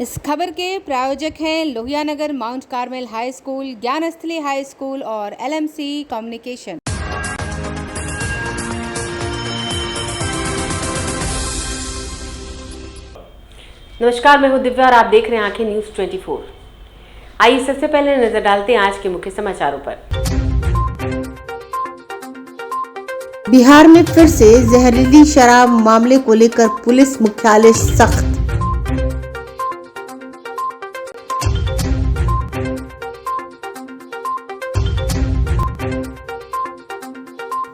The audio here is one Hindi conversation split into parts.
इस खबर के प्रायोजक हैं Lohia Nagar Mount Carmel High School, Gyansthali High School और LMC कम्युनिकेशन। नमस्कार, मैं हूं दिव्या और आप देख रहे हैं आंखें न्यूज 24। आइए सबसे पहले नजर डालते हैं आज के मुख्य समाचारों पर। बिहार में फिर से जहरीली शराब मामले को लेकर पुलिस मुख्यालय सख्त।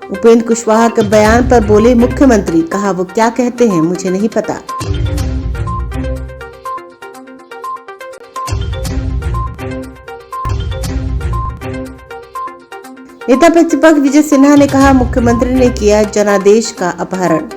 उपेंद्र कुशवाहा के बयान पर बोले मुख्यमंत्री, कहा वो क्या कहते हैं मुझे नहीं पता। नेता प्रतिपक्ष विजय सिन्हा ने कहा मुख्यमंत्री ने किया जनादेश का अपहरण।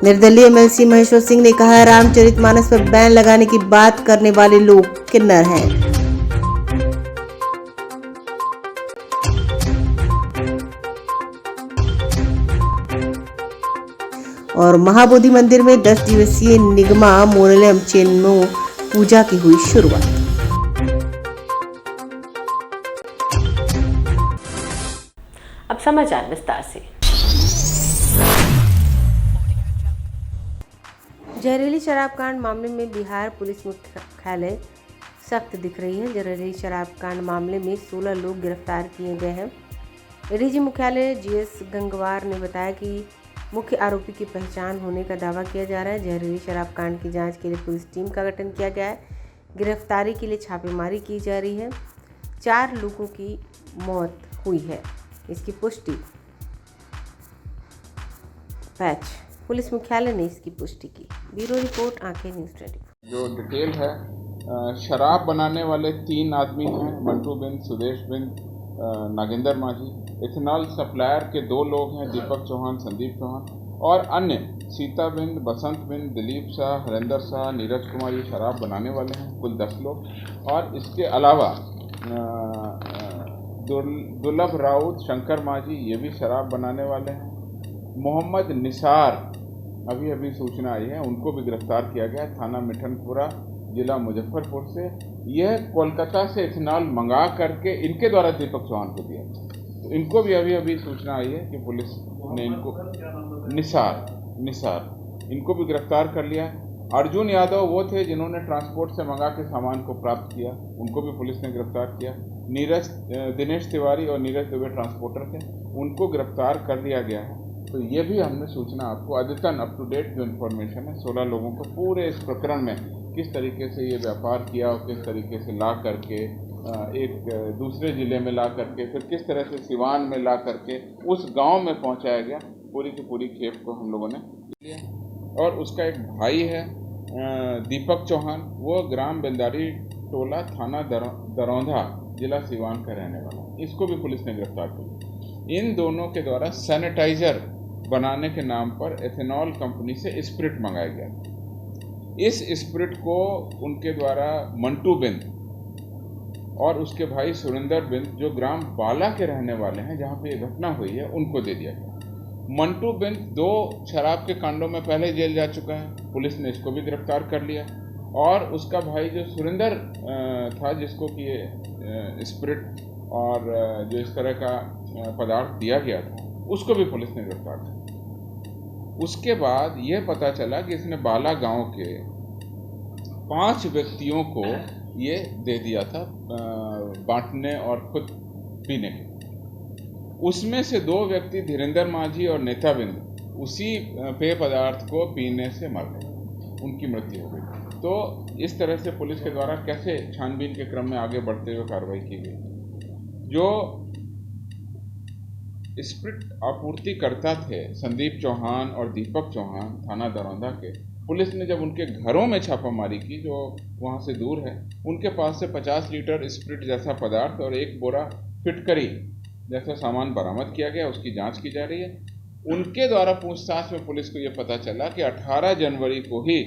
निर्दलीय MLC महेश्वर सिंह ने कहा रामचरितमानस पर बैन लगाने की बात करने वाले लोग किन्नर हैं। और महाबोधि मंदिर में 10 दिवसीय निगमा मोरलम चेन्नो पूजा की हुई शुरुआत। अब समाचार विस्तार से। जहरीली शराब कांड मामले में बिहार पुलिस मुख्यालय सख्त दिख रही है। जहरीली शराब कांड मामले में 16 लोग गिरफ्तार किए गए हैं। ADG मुख्यालय GS गंगवार ने बताया कि मुख्य आरोपी की पहचान होने का दावा किया जा रहा है। जहरीली शराब कांड की जांच के लिए पुलिस टीम का गठन किया गया है। गिरफ्तारी के लिए छापेमारी की जा रही है। 4 लोगों की मौत हुई है, इसकी पुष्टि पुलिस मुख्यालय ने इसकी पुष्टि की। ब्यूरो रिपोर्ट, आंखें न्यूज 24। जो डिटेल है, शराब बनाने वाले 3 आदमी हैं, मंटू बिंद, सुदेश बिंद, नागेंद्र माझी। इथेनॉल सप्लायर के 2 लोग हैं, दीपक चौहान, संदीप चौहान। और अन्य सीता बिंद, बसंत बिंद, दिलीप शाह, हरेंद्र शाह, नीरज कुमार, ये शराब बनाने वाले हैं, कुल 10 लोग। और इसके अलावा दुर्लभ राउत, शंकर माझी, ये भी शराब बनाने वाले हैं। मोहम्मद निसार, अभी सूचना आई है, उनको भी गिरफ्तार किया गया, थाना मिठनपुरा, जिला मुजफ्फरपुर से। यह कोलकाता से इथेनॉल मंगा करके इनके द्वारा दीपक चौहान को दिया। तो इनको भी अभी सूचना आई है कि पुलिस ने इनको निसार इनको भी गिरफ्तार कर लिया। अर्जुन यादव वो थे जिन्होंने ट्रांसपोर्ट से मंगा के सामान को प्राप्त किया, उनको भी पुलिस ने गिरफ्तार किया। दिनेश तिवारी और नीरज दुबे ट्रांसपोर्टर थे, उनको गिरफ्तार कर लिया गया है। तो ये भी हमने सूचना आपको अद्यतन अप टू डेट जो इन्फॉर्मेशन है, 16 लोगों को पूरे इस प्रकरण में किस तरीके से ये व्यापार किया और किस तरीके से ला करके एक दूसरे ज़िले में ला करके फिर किस तरह से सिवान में ला करके उस गांव में पहुंचाया गया, पूरी की पूरी खेप को हम लोगों ने लिया। और उसका एक भाई है दीपक चौहान, वो ग्राम बेंदारी टोला, थाना दरौंधा, जिला सिवान का रहने वाला, इसको भी पुलिस ने गिरफ्तार किया। इन दोनों के द्वारा सैनिटाइजर बनाने के नाम पर एथेनॉल कंपनी से स्प्रिट मंगाया गया। इस स्प्रिट को उनके द्वारा मंटू बिंद और उसके भाई सुरेंद्र बिंद, जो ग्राम बाला के रहने वाले हैं जहां पे ये घटना हुई है, उनको दे दिया गया। मंटू बिंद 2 शराब के कांडों में पहले जेल जा चुका है, पुलिस ने इसको भी गिरफ्तार कर लिया। और उसका भाई जो सुरेंद्र था, जिसको कि ये स्प्रिट और जो इस तरह का पदार्थ दिया गया था, उसको भी पुलिस ने गिरफ्तार किया। उसके बाद यह पता चला कि इसने बाला गांव के 5 व्यक्तियों को ये दे दिया था बांटने और खुद पीने के। उसमें से 2 व्यक्ति धीरेन्द्र माझी और नेता बिंद उसी पेय पदार्थ को पीने से मर गए, उनकी मृत्यु हो गई। तो इस तरह से पुलिस के द्वारा कैसे छानबीन के क्रम में आगे बढ़ते हुए कार्रवाई की गई। जो स्प्रिट आपूर्तिकर्ता थे संदीप चौहान और दीपक चौहान, थाना दरौंधा के, पुलिस ने जब उनके घरों में छापामारी की, जो वहां से दूर है, उनके पास से 50 लीटर स्प्रिट जैसा पदार्थ और 1 बोरा फिटकरी जैसा सामान बरामद किया गया, उसकी जांच की जा रही है। उनके द्वारा पूछताछ में पुलिस को यह पता चला कि 18 जनवरी को ही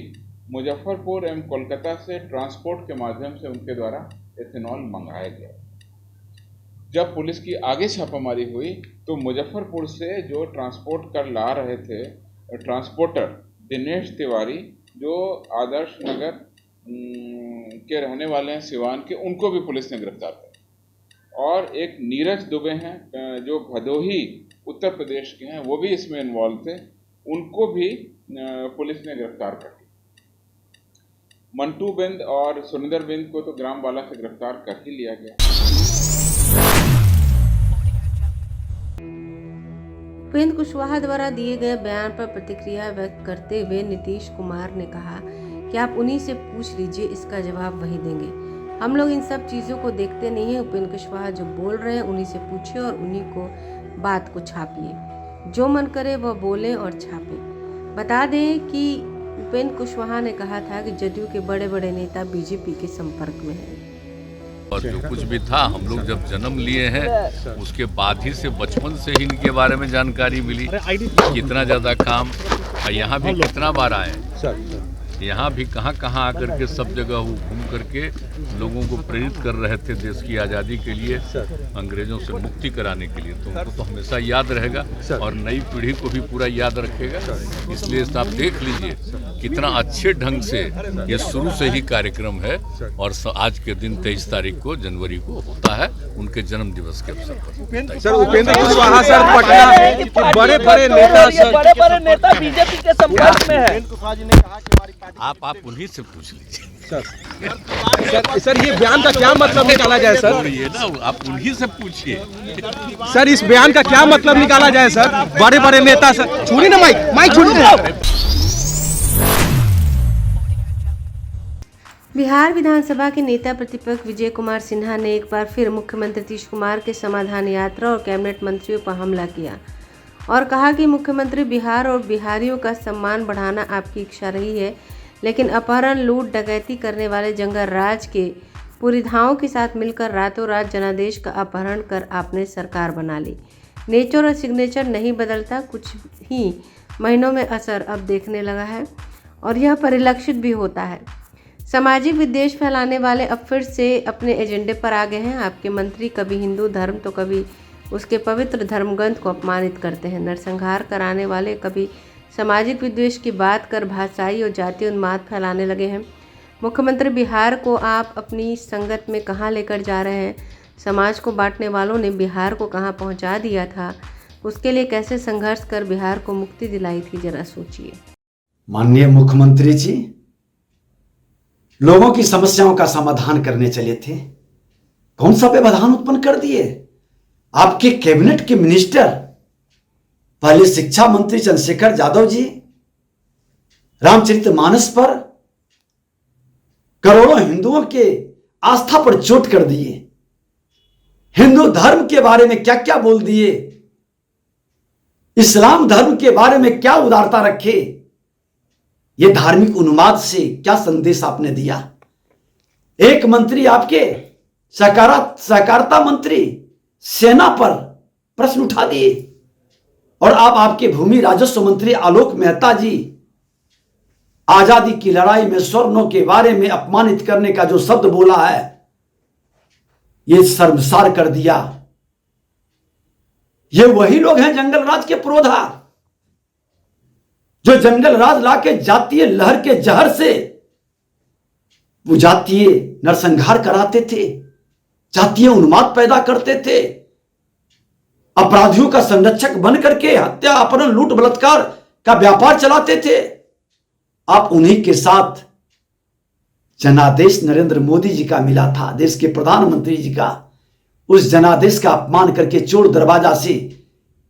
मुजफ्फरपुर एवं कोलकाता से ट्रांसपोर्ट के माध्यम से उनके द्वारा एथेनॉल मंगाया गया। जब पुलिस की आगे छापामारी हुई तो मुजफ्फरपुर से जो ट्रांसपोर्ट कर ला रहे थे ट्रांसपोर्टर दिनेश तिवारी, जो आदर्श नगर के रहने वाले हैं सिवान के, उनको भी पुलिस ने गिरफ्तार किया। और एक नीरज दुबे हैं जो भदोही उत्तर प्रदेश के हैं, वो भी इसमें इन्वॉल्व थे, उनको भी पुलिस ने गिरफ्तार कर लिया। मंटू बिंद और सुनिंदर बिंद को तो ग्राम बाला से गिरफ्तार कर ही लिया गया। उपेंद्र कुशवाहा द्वारा दिए गए बयान पर प्रतिक्रिया व्यक्त करते हुए नीतीश कुमार ने कहा कि आप उन्हीं से पूछ लीजिए, इसका जवाब वही देंगे। हम लोग इन सब चीज़ों को देखते नहीं हैं। उपेंद्र कुशवाहा जो बोल रहे हैं उन्हीं से पूछिए और उन्हीं को बात को छापिए, जो मन करे वह बोले और छापे। बता दें कि उपेंद्र कुशवाहा ने कहा था कि जदयू के बड़े बड़े नेता बीजेपी के संपर्क में हैं। और जो कुछ भी था, हम लोग जब जन्म लिए हैं उसके बाद ही से, बचपन से ही इनके बारे में जानकारी मिली। कितना ज़्यादा काम, यहाँ भी कितना बार आए, यहाँ भी कहाँ कहाँ आकर के सब जगह वो घूम करके लोगों को प्रेरित कर रहे थे देश की आज़ादी के लिए, अंग्रेजों से मुक्ति कराने के लिए। तो उनको तो हमेशा याद रहेगा और नई पीढ़ी को भी पूरा याद रखेगा। इसलिए आप देख लीजिए कितना अच्छे ढंग से ये शुरू से ही कार्यक्रम है। और आज के दिन 23 तारीख को जनवरी को होता है उनके जन्म दिवस के अवसर पर। सर उपेंद्र कुशवाहा सर पटना बड़े बड़े नेता बीजेपी के संपर्क में है। आप उन्हीं से पूछ लीजिए सर ये बयान का क्या मतलब निकाला जाए सर? ये ना, आप उन्हीं से पूछिए सर इस बयान का क्या मतलब निकाला जाए सर? बड़े बड़े नेता सर, छोड़िए ना माइक छोड़िए। बिहार विधानसभा के नेता प्रतिपक्ष विजय कुमार सिन्हा ने एक बार फिर मुख्यमंत्री नीतीश कुमार के समाधान यात्रा और कैबिनेट मंत्रियों पर हमला किया और कहा कि मुख्यमंत्री बिहार और बिहारियों का सम्मान बढ़ाना आपकी इच्छा रही है, लेकिन अपहरण, लूट, डकैती करने वाले जंगल राज के पुरिधाओं के साथ मिलकर रातों रात जनादेश का अपहरण कर आपने सरकार बना ली। नेचर और सिग्नेचर नहीं बदलता, कुछ ही महीनों में असर अब देखने लगा है और यह परिलक्षित भी होता है। सामाजिक विद्वेष फैलाने वाले अब फिर से अपने एजेंडे पर आ गए हैं। आपके मंत्री कभी हिंदू धर्म तो कभी उसके पवित्र धर्मग्रंथ को अपमानित करते हैं। नरसंहार कराने वाले कभी सामाजिक विद्वेष की बात कर भाषाई और जातीय उन्माद फैलाने लगे हैं। मुख्यमंत्री बिहार को आप अपनी संगत में कहाँ लेकर जा रहे हैं? समाज को बांटने वालों ने बिहार को कहाँ पहुँचा दिया था? उसके लिए कैसे संघर्ष कर बिहार को मुक्ति दिलाई थी, जरा सोचिए। माननीय मुख्यमंत्री जी लोगों की समस्याओं का समाधान करने चले थे, कौन सा व्यवधान उत्पन्न कर दिए? आपके कैबिनेट के मिनिस्टर, पहले शिक्षा मंत्री चंद्रशेखर यादव जी रामचरितमानस पर करोड़ों हिंदुओं के आस्था पर चोट कर दिए। हिंदू धर्म के बारे में क्या क्या बोल दिए, इस्लाम धर्म के बारे में क्या उदारता रखे, ये धार्मिक उन्माद से क्या संदेश आपने दिया? एक मंत्री आपके सहकारिता मंत्री सेना पर प्रश्न उठा दिए और आप आपके भूमि राजस्व मंत्री आलोक मेहता जी आजादी की लड़ाई में स्वर्णों के बारे में अपमानित करने का जो शब्द बोला है, ये शर्मसार कर दिया। ये वही लोग हैं जंगल राज के पुरोधा, जो जंगल राज लाके जातीय लहर के जहर से वो जातीय नरसंहार कराते थे, जातीय उन्माद पैदा करते थे, अपराधियों का संरक्षक बन करके हत्या, अपहरण, लूट, बलात्कार का व्यापार चलाते थे। आप उन्हीं के साथ जनादेश नरेंद्र मोदी जी का मिला था, देश के प्रधानमंत्री जी का। उस जनादेश का अपमान करके चोर दरवाजा से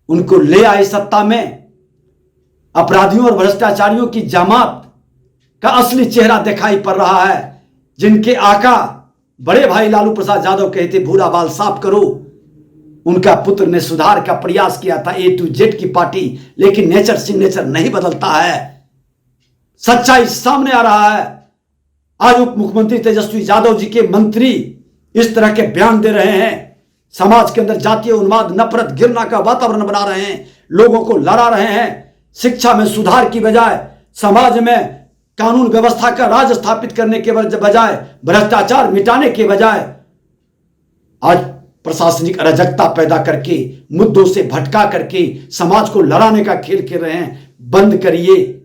उनको ले आए सत्ता में। अपराधियों और भ्रष्टाचारियों की जमात का असली चेहरा दिखाई पड़ रहा है, जिनके आका बड़े भाई लालू प्रसाद यादव कहते भूरा बाल साफ करो। उनका पुत्र ने सुधार का प्रयास किया था, A to Z की पार्टी, लेकिन नेचर सिग्नेचर नहीं बदलता है। सच्चाई सामने आ रहा है। आज उप मुख्यमंत्री तेजस्वी यादव जी के मंत्री इस तरह के बयान दे रहे हैं, समाज के अंदर जातीय उन्माद, नफरत, घृणा का वातावरण बना रहे हैं, लोगों को लड़ा रहे हैं। शिक्षा में सुधार की बजाय, समाज में कानून व्यवस्था का राज स्थापित करने के बजाय, भ्रष्टाचार मिटाने के बजाय आज प्रशासनिक अराजकता पैदा करके, मुद्दों से भटका करके समाज को लड़ाने का खेल खेल रहे हैं। बंद करिए।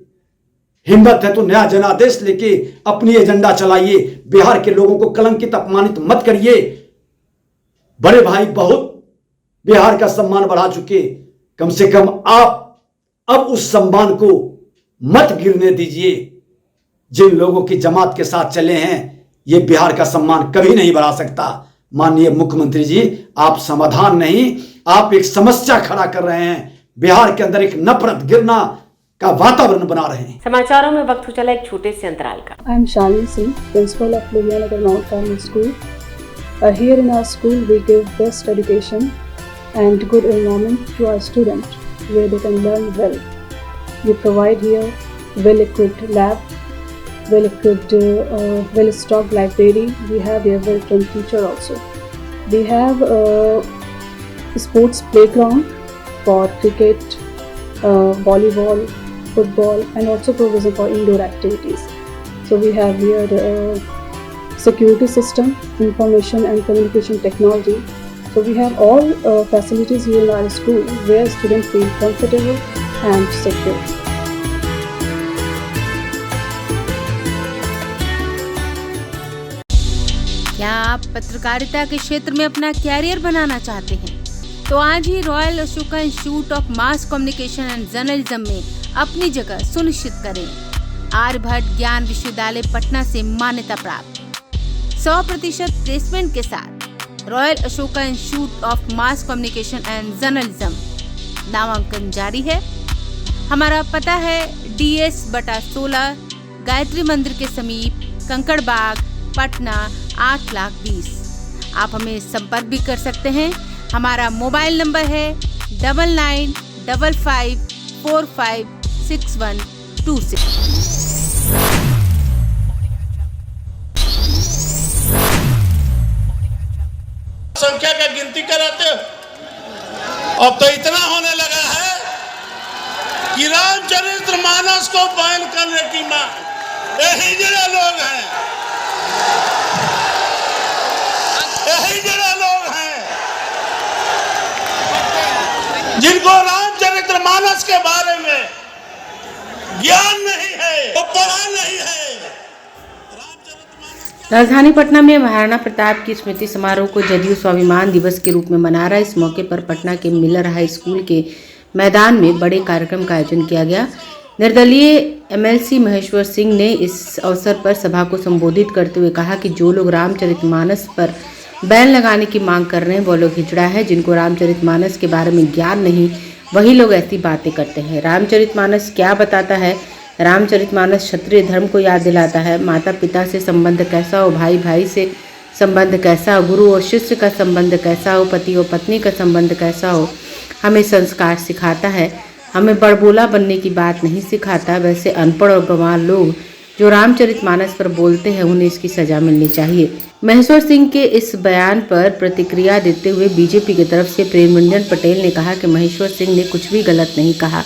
हिम्मत है तो नया जनादेश लेके अपनी एजेंडा चलाइए। बिहार के लोगों को कलंकित अपमानित मत करिए। बड़े भाई बहुत बिहार का सम्मान बढ़ा चुके, कम से कम आप अब उस सम्मान को मत गिरने दीजिए। जिन लोगों की जमात के साथ चले हैं, ये बिहार का सम्मान कभी नहीं बढ़ा सकता। माननीय मुख्यमंत्री जी, आप समाधान नहीं, आप एक समस्या खड़ा कर रहे हैं। बिहार के अंदर एक नफरत गिरना का वातावरण बना रहे हैं। समाचारों में वक्त हो चला एक छोटे से अंतराल का। I am Shalini Singh, principal of Lohianagar Mount Carmel School. Here in our school, we give best education and good environment to our students, where they can learn well. We provide here well-equipped lab, well-equipped, well-stocked library. We have here well-trained teacher also. We have a sports playground for cricket, volleyball, football, and also provision for indoor activities. So we have here security system, information and communication technology. So we have all facilities here in our school where students feel comfortable and secure. क्या आप पत्रकारिता के क्षेत्र में अपना कैरियर बनाना चाहते हैं? तो आज ही Royal Ashoka Institute of Mass Communication and Journalism में अपनी जगह सुनिश्चित करें। आर्यभट्ट ज्ञान विश्वविद्यालय पटना से मान्यता प्राप्त 100% प्लेसमेंट के साथ royal Ashoka Institute of Mass Communication and journalism नामांकन जारी है। हमारा पता है DS/16 गायत्री मंदिर के समीप, कंकड़ बाग, पटना 8,20,000। आप हमें संपर्क भी कर सकते हैं। हमारा मोबाइल नंबर है 9955456126। संख्या का गिनती कराते हो। अब तो इतना होने लगा है कि रामचरितमानस को बैन करने की मांग यही जरा लोग हैं, यही जरा लोग हैं जिनको रामचरितमानस के बारे में ज्ञान नहीं है, वो पढ़ा नहीं है। राजधानी पटना में महाराणा प्रताप की स्मृति समारोह को जदयू स्वाभिमान दिवस के रूप में मना रहा है। इस मौके पर पटना के मिलर हाई स्कूल के मैदान में बड़े कार्यक्रम का आयोजन किया गया। निर्दलीय MLC महेश्वर सिंह ने इस अवसर पर सभा को संबोधित करते हुए कहा कि जो लोग रामचरितमानस पर बैन लगाने की मांग कर रहे हैं वो लोग हिजड़ा है। जिनको रामचरितमानस के बारे में ज्ञान नहीं, वही लोग ऐसी बातें करते हैं। रामचरितमानस क्या बताता है? रामचरितमानस क्षत्रिय धर्म को याद दिलाता है। माता पिता से संबंध कैसा हो, भाई भाई से संबंध कैसा हो, गुरु और शिष्य का संबंध कैसा हो, पति और पत्नी का संबंध कैसा हो, हमें संस्कार सिखाता है। हमें बड़बोला बनने की बात नहीं सिखाता। वैसे अनपढ़ और गंवार लोग जो रामचरितमानस पर बोलते हैं उन्हें इसकी सजा मिलनी चाहिए। महेश्वर सिंह के इस बयान पर प्रतिक्रिया देते हुए बीजेपी की तरफ से प्रेमरंजन पटेल ने कहा कि महेश्वर सिंह ने कुछ भी गलत नहीं कहा।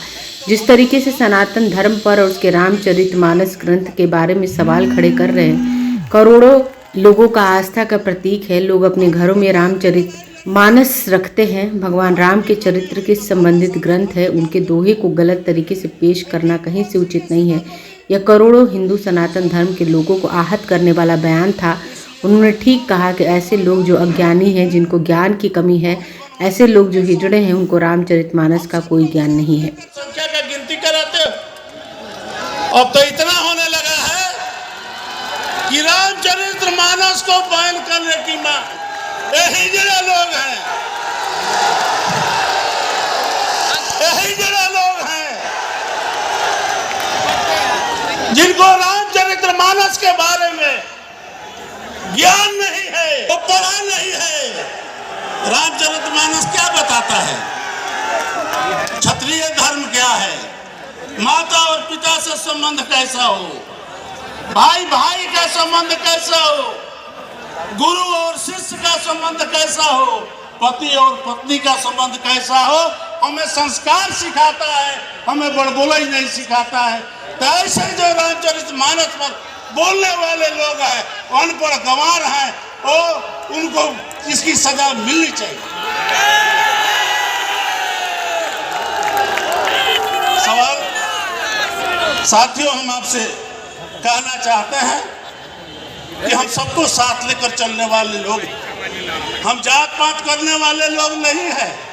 जिस तरीके से सनातन धर्म पर और उसके रामचरितमानस ग्रंथ के बारे में सवाल खड़े कर रहे हैं, करोड़ों लोगों का आस्था का प्रतीक है। लोग अपने घरों में रामचरितमानस रखते हैं। भगवान राम के चरित्र के संबंधित ग्रंथ है। उनके दोहे को गलत तरीके से पेश करना कहीं से उचित नहीं है। यह करोड़ों हिंदू सनातन धर्म के लोगों को आहत करने वाला बयान था। उन्होंने ठीक कहा कि ऐसे लोग जो अज्ञानी हैं, जिनको ज्ञान की कमी है, ऐसे लोग जो हिजड़े हैं, उनको रामचरितमानस का कोई ज्ञान नहीं है। संख्या का गिनती कराते हो। अब तो इतना होने लगा है कि रामचरितमानस को बैन करने की मांग यही जरा लोग हैं, यही जरा लोग हैं जिनको रामचरितमानस के बारे में ज्ञान नहीं है, वो पढ़ा नहीं है। रामचरितमानस क्या बताता है? क्षत्रिय धर्म क्या है, माता और पिता से संबंध कैसा हो, भाई भाई का संबंध कैसा हो, गुरु और शिष्य का संबंध कैसा हो, पति और पत्नी का संबंध कैसा हो, हमें संस्कार सिखाता है, हमें बड़बोला ही नहीं सिखाता है। तो ऐसे जो रामचरितमानस पर बोलने वाले लोग हैं, अनपढ़ गंवार हैं, और उनको इसकी सजा मिलनी चाहिए। सवाल साथियों, हम आपसे कहना चाहते हैं कि हम सबको साथ लेकर चलने वाले लोग, हम जात पात करने वाले लोग नहीं हैं।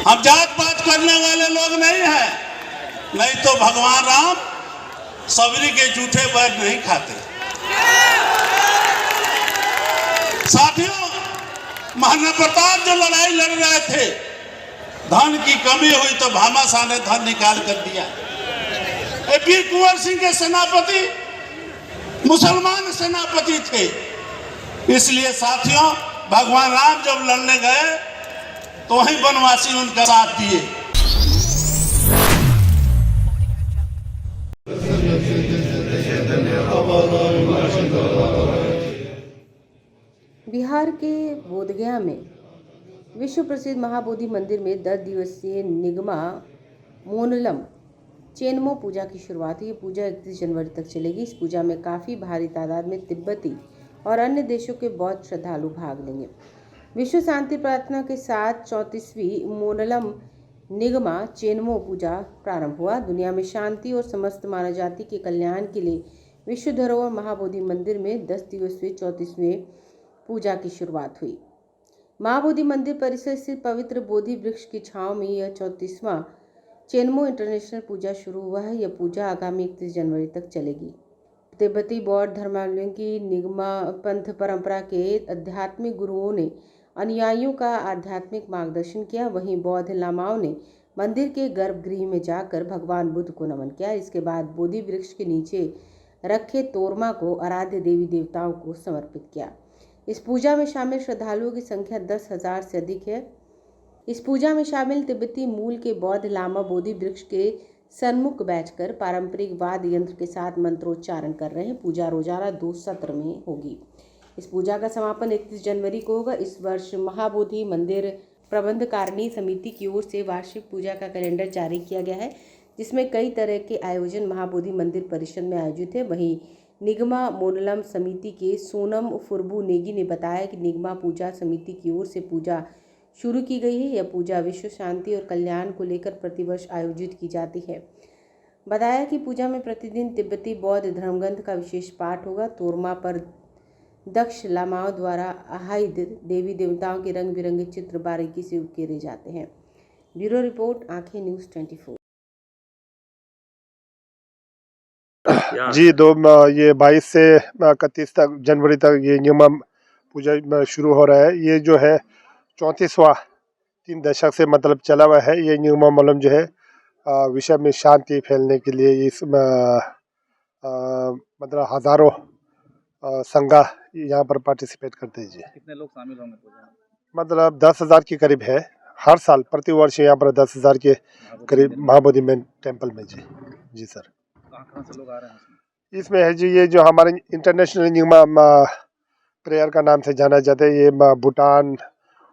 हम जात पात करने वाले लोग नहीं हैं, नहीं तो भगवान राम सबरी के जूठे बैर नहीं खाते। साथियों, महाराणा प्रताप जो लड़ाई लड़ रहे थे, धन की कमी हुई तो भामाशाह ने धन निकाल कर दिया। वीर कुंवर सिंह के सेनापति मुसलमान सेनापति थे, इसलिए साथियों भगवान राम जब लड़ने गए तो वहीं वनवासी उनका साथ दिए। बिहार के बोधगया में विश्व प्रसिद्ध महाबोधि मंदिर में 10 दिवसीय निगमा मोनलम चेनमो पूजा की शुरुआत हुई। ये पूजा 31 जनवरी तक चलेगी। इस पूजा में काफ़ी भारी तादाद में तिब्बती और अन्य देशों के बौद्ध श्रद्धालु भाग लेंगे। विश्व शांति प्रार्थना के साथ 34वीं मोनलम निगमा चेनमो पूजा प्रारंभ हुआ। दुनिया में शांति और समस्त मानव जाति के कल्याण के लिए विश्व धरोहर महाबोधि मंदिर में 10 दिवसीय 34वें पूजा की शुरुआत हुई। महाबोधि मंदिर परिसर स्थित पवित्र बोधि वृक्ष की छांव में यह 34वां चेनमो इंटरनेशनल पूजा शुरू हुआ है। यह पूजा आगामी 31 जनवरी तक चलेगी। तिब्बती बौद्ध धर्मावलंबियों की निगमा पंथ परंपरा के आध्यात्मिक गुरुओं ने अनुयायियों का आध्यात्मिक मार्गदर्शन किया। वहीं बौद्ध लामाओं ने मंदिर के गर्भगृह में जाकर भगवान बुद्ध को नमन किया। इसके बाद बोधि वृक्ष के नीचे रखे तोरमा को आराध्य देवी देवताओं को समर्पित किया। इस पूजा में शामिल श्रद्धालुओं की संख्या 10,000 से अधिक है। इस पूजा में शामिल तिब्बती मूल के बौद्ध लामा बोधि वृक्ष के सन्मुख बैठकर पारंपरिक वाद्य यंत्र के साथ मंत्रोच्चारण कर रहे हैं। पूजा रोजाना 2 सत्र में होगी। इस पूजा का समापन 31 जनवरी को होगा। इस वर्ष महाबोधि मंदिर प्रबंधकारिणी समिति की ओर से वार्षिक पूजा का कैलेंडर जारी किया गया है, जिसमें कई तरह के आयोजन महाबोधि मंदिर परिषद में आयोजित है। वहीं निगमा मोनलम समिति के सोनम फुरबू नेगी ने बताया कि निगमा पूजा समिति की ओर से पूजा शुरू की गई है। यह पूजा विश्व शांति और कल्याण को लेकर प्रतिवर्ष आयोजित की जाती है। बताया कि पूजा में प्रतिदिन तिब्बती बौद्ध धर्मग्रंथ का विशेष पाठ होगा। तोरमा पर दक्ष लामाओं द्वारा आहिद देवी देवताओं के रंग बिरंगे चित्र बारीकी से उकेरे जाते हैं। ब्यूरो रिपोर्ट, आंखें न्यूज़ 24। जी ये 22 से 31 तक जनवरी तक ये निगमा पूजा शुरू हो रहा है। ये जो है 34वां 3 दशक से मतलब चला हुआ है। ये निगमा मोनलम जो है विश्व में शांति फैलने के लिए इस मतलब हजारों संघ यहाँ पर पार्टिसिपेट करते हैं। जी कितने लोग शामिल होंगे पूजा में? मतलब 10,000 के करीब है। हर साल प्रति वर्ष यहाँ पर 10,000 के करीब महाबोधि में टेम्पल में। जी सर। कहाँ से लोग आ रहे हैं इसमें है जी, ये जो हमारे इंटरनेशनल निगमा प्रेयर का नाम से जाना जाता है, ये भूटान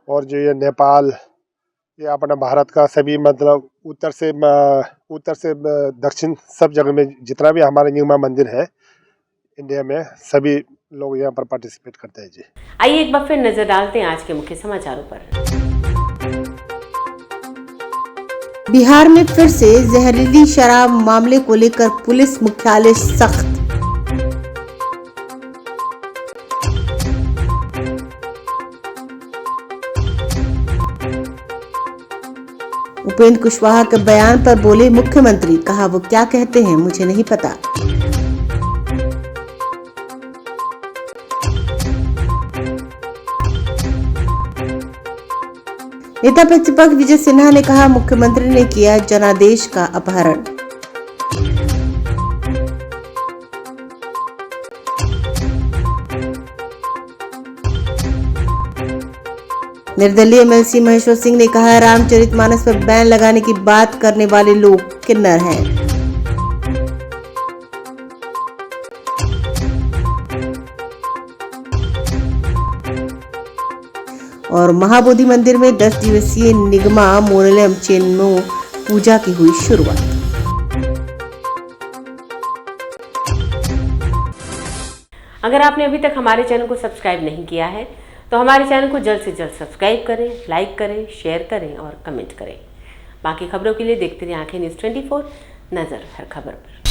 और जो ये नेपाल, ये अपना भारत का सभी मतलब उत्तर से दक्षिण सब जगह में जितना भी हमारे निगमा मंदिर है इंडिया में, सभी लोग यहाँ पर पार्टिसिपेट करते हैं। जी आइए एक बार फिर नजर डालते हैं आज के मुख्य समाचारों पर। बिहार में फिर से जहरीली शराब मामले को लेकर पुलिस मुख्यालय सख्त। उपेंद्र कुशवाहा के बयान पर बोले मुख्यमंत्री, कहा वो क्या कहते हैं मुझे नहीं पता। नेता प्रतिपक्ष विजय सिन्हा ने कहा मुख्यमंत्री ने किया जनादेश का अपहरण। निर्दलीय एमएलसी महेश्वर सिंह ने कहा रामचरितमानस पर बैन लगाने की बात करने वाले लोग किन्नर हैं। और महाबोधि मंदिर में 10 दिवसीय निगमा मोनलम चेनमो पूजा की हुई शुरुआत। अगर आपने अभी तक हमारे चैनल को सब्सक्राइब नहीं किया है तो हमारे चैनल को जल्द से जल्द सब्सक्राइब करें, लाइक करें, शेयर करें और कमेंट करें। बाकी खबरों के लिए देखते रहिए आंखें न्यूज़ 24, नज़र हर खबर पर।